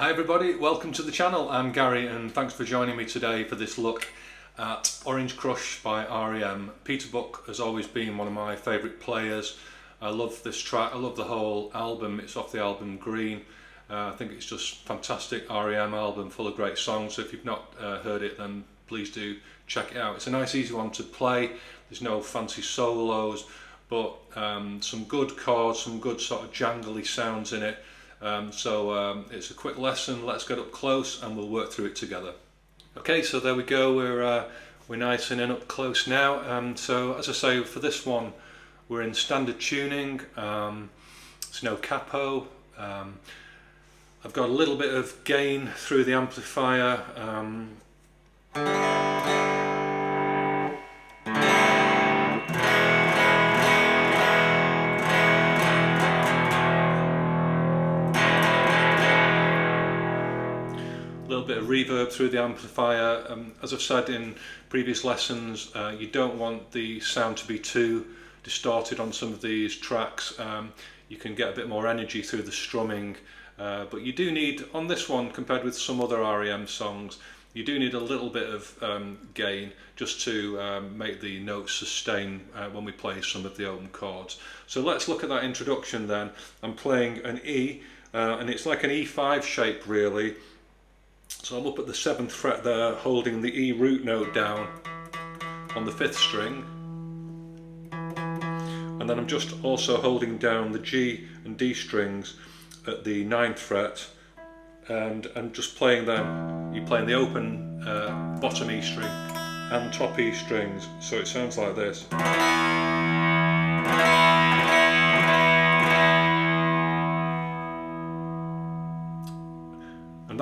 Hi everybody, welcome to the channel. I'm Gary and thanks for joining me today for this look at Orange Crush by R.E.M. Peter Buck has always been one of my favourite players. I love this track, I love the whole album. It's off the album Green. I think it's just fantastic R.E.M. album full of great songs, so if you've not heard it then please do check it out. It's a nice easy one to play, there's no fancy solos but some good chords, some good sort of jangly sounds in it. It's a quick lesson. Let's get up close and we'll work through it together. Okay, so there we go. We're nice and in up close now. So as I say, for this one, we're in standard tuning. It's no capo. I've got a little bit of gain through the amplifier. Bit of reverb through the amplifier. As I've said in previous lessons, you don't want the sound to be too distorted on some of these tracks. You can get a bit more energy through the strumming, but you do need, on this one compared with some other R.E.M. songs, you do need a little bit of gain just to make the notes sustain when we play some of the open chords. So let's look at that introduction then. I'm playing an E, and it's like an E5 shape really. So I'm up at the 7th fret there, holding the E root note down on the 5th string, and then I'm just also holding down the G and D strings at the 9th fret, and I'm just playing them. You're playing the open bottom E string and top E strings, so it sounds like this. And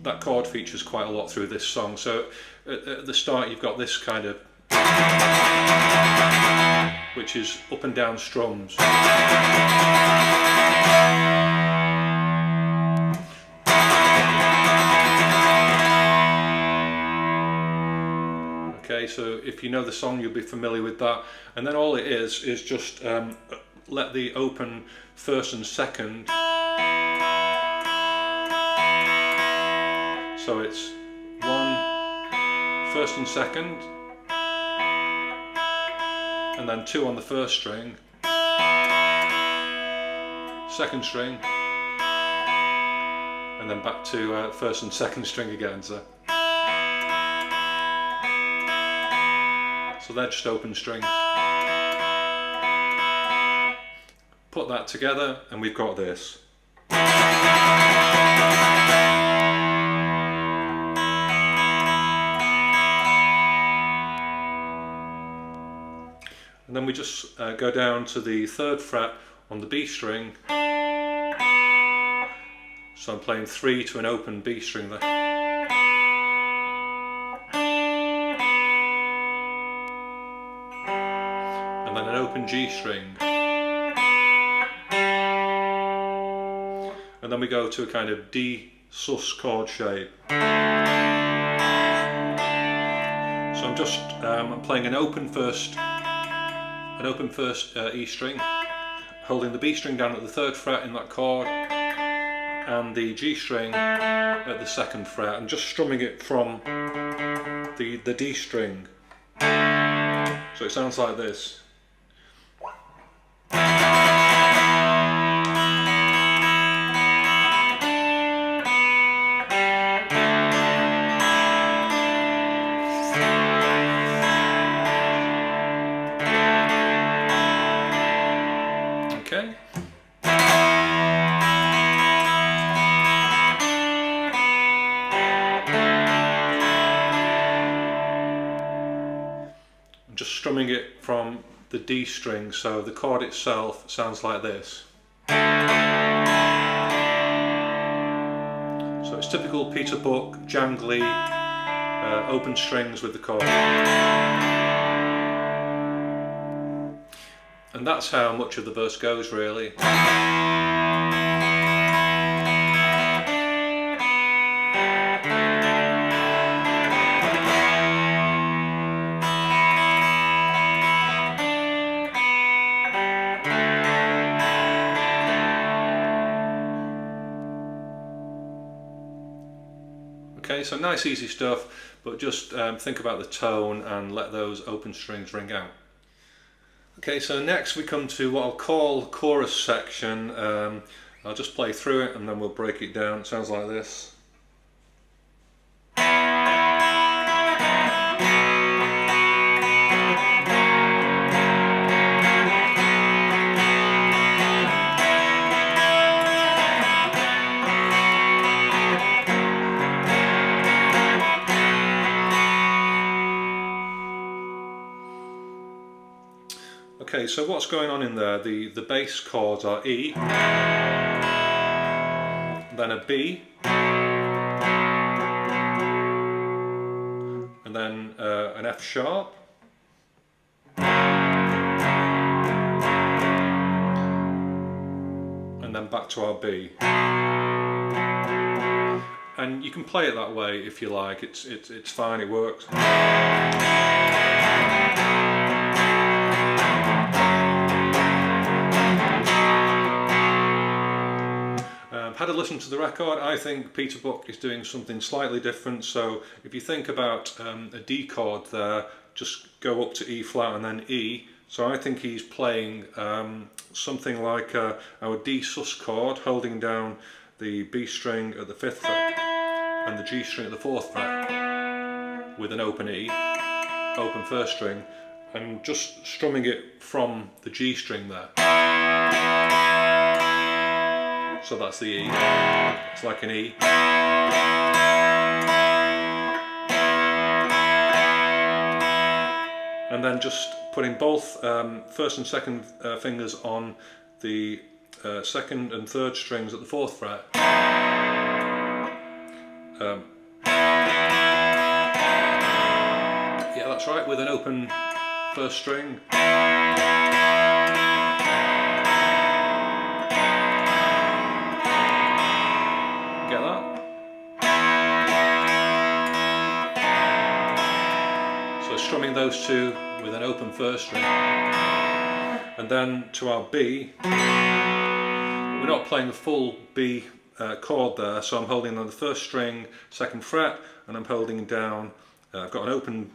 that chord features quite a lot through this song. So at the start you've got this kind of, which is up and down strums. Okay, so if you know the song you'll be familiar with that. And then all it is just let the open first and second. So it's 1, first and second, and then 2 on the first string, second string, and then back to first and second string again. So they're just open strings. Put that together and we've got this. And then we just go down to the 3rd fret on the B string. So I'm playing 3 to an open B string there. And then an open G string. And then we go to a kind of D sus chord shape. So I'm playing an open first E string, holding the B string down at the 3rd fret in that chord, and the G string at the 2nd fret, and just strumming it from the D string. So it sounds like this. Okay. I'm just strumming it from the D string, so the chord itself sounds like this. So it's typical Peter Buck, jangly, open strings with the chord. And that's how much of the verse goes really. Okay, so nice easy stuff, but just think about the tone and let those open strings ring out. Okay, so next we come to what I'll call the chorus section. I'll just play through it and then we'll break it down. It sounds like this. Okay, so what's going on in there? The bass chords are E, then a B, and then an F sharp, and then back to our B. And you can play it that way if you like. It's fine. It works. Had a listen to the record. I think Peter Buck is doing something slightly different. So if you think about a D chord there, just go up to E flat and then E. So I think he's playing something like our D sus chord, holding down the B string at the 5th fret and the G string at the 4th fret with an open E, open 1st string, and just strumming it from the G string there. So that's the E, it's like an E. And then just putting both 1st and 2nd fingers on the 2nd and 3rd strings at the 4th fret. Yeah, that's right, with an open 1st string. Get that? So strumming those two with an open 1st string. And then to our B, we're not playing the full B chord there, so I'm holding on the 1st string, 2nd fret, and I'm holding down, I've got an open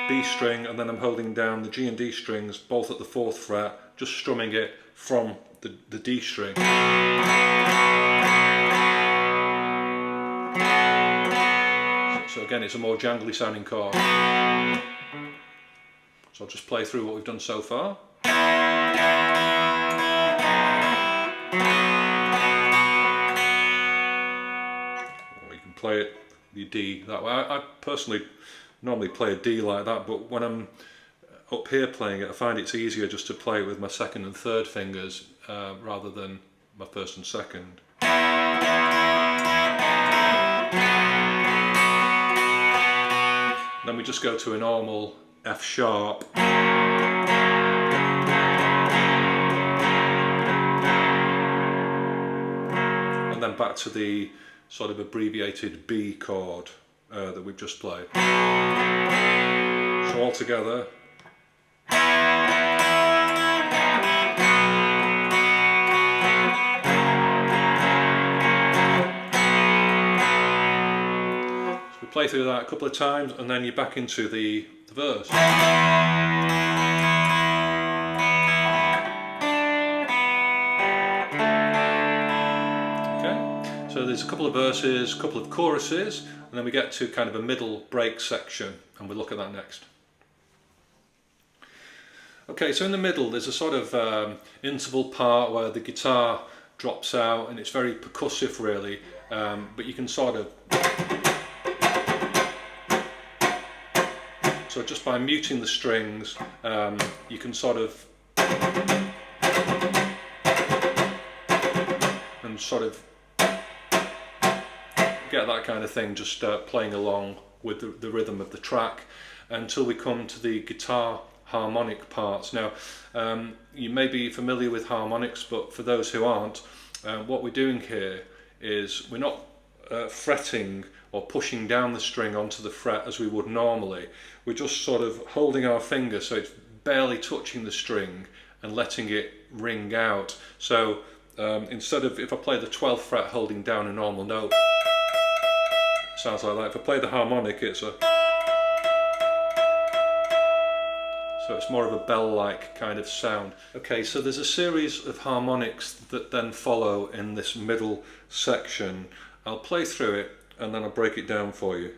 B string, and then I'm holding down the G and D strings both at the 4th fret, just strumming it from the D string. So again, it's a more jangly sounding chord. So I'll just play through what we've done so far. Or you can play it the D that way. I personally normally play a D like that, but when I'm up here playing it, I find it's easier just to play it with my 2nd and 3rd fingers rather than my 1st and 2nd. Then we just go to a normal F sharp. And then back to the sort of abbreviated B chord that we've just played. So all together. Play through that a couple of times and then you're back into the verse. Okay, so there's a couple of verses, a couple of choruses, and then we get to kind of a middle break section, and we'll look at that next. Okay, so in the middle there's a sort of interval part where the guitar drops out and it's very percussive really, but you can sort of so just by muting the strings, you can sort of get that kind of thing, just playing along with the rhythm of the track until we come to the guitar harmonic parts. Now, you may be familiar with harmonics, but for those who aren't, what we're doing here is we're not fretting or pushing down the string onto the fret as we would normally. We're just sort of holding our finger so it's barely touching the string and letting it ring out. So instead of, if I play the 12th fret holding down a normal note, sounds like that. If I play the harmonic, it's a... So it's more of a bell-like kind of sound. Okay, so there's a series of harmonics that then follow in this middle section. I'll play through it and then I'll break it down for you.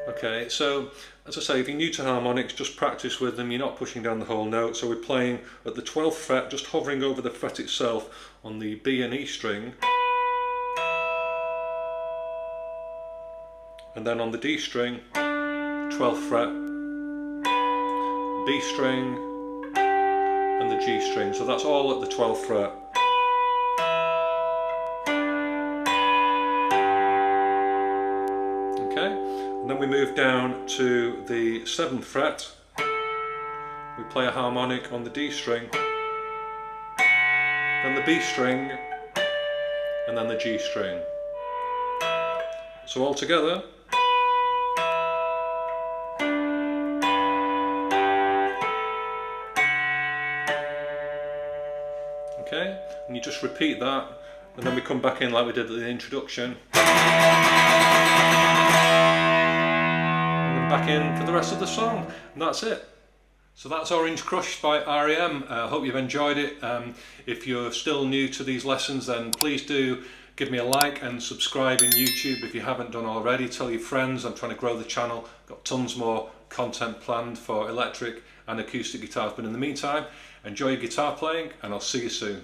Okay, so as I say, if you're new to harmonics, just practice with them. You're not pushing down the whole note. So we're playing at the 12th fret, just hovering over the fret itself on the B and E string. And then on the D string, 12th fret, B string, and the G string. So that's all at the 12th fret. And then we move down to the 7th fret, we play a harmonic on the D string, then the B string, and then the G string. So all together. Okay, and you just repeat that, and then we come back in like we did at the introduction. Back in for the rest of the song, and that's it. So that's Orange Crush by R.E.M. I hope you've enjoyed it. If you're still new to these lessons, then please do give me a like and subscribe in YouTube if you haven't done already. Tell your friends. I'm trying to grow the channel. Got tons more content planned for electric and acoustic guitars, but in the meantime, enjoy your guitar playing and I'll see you soon.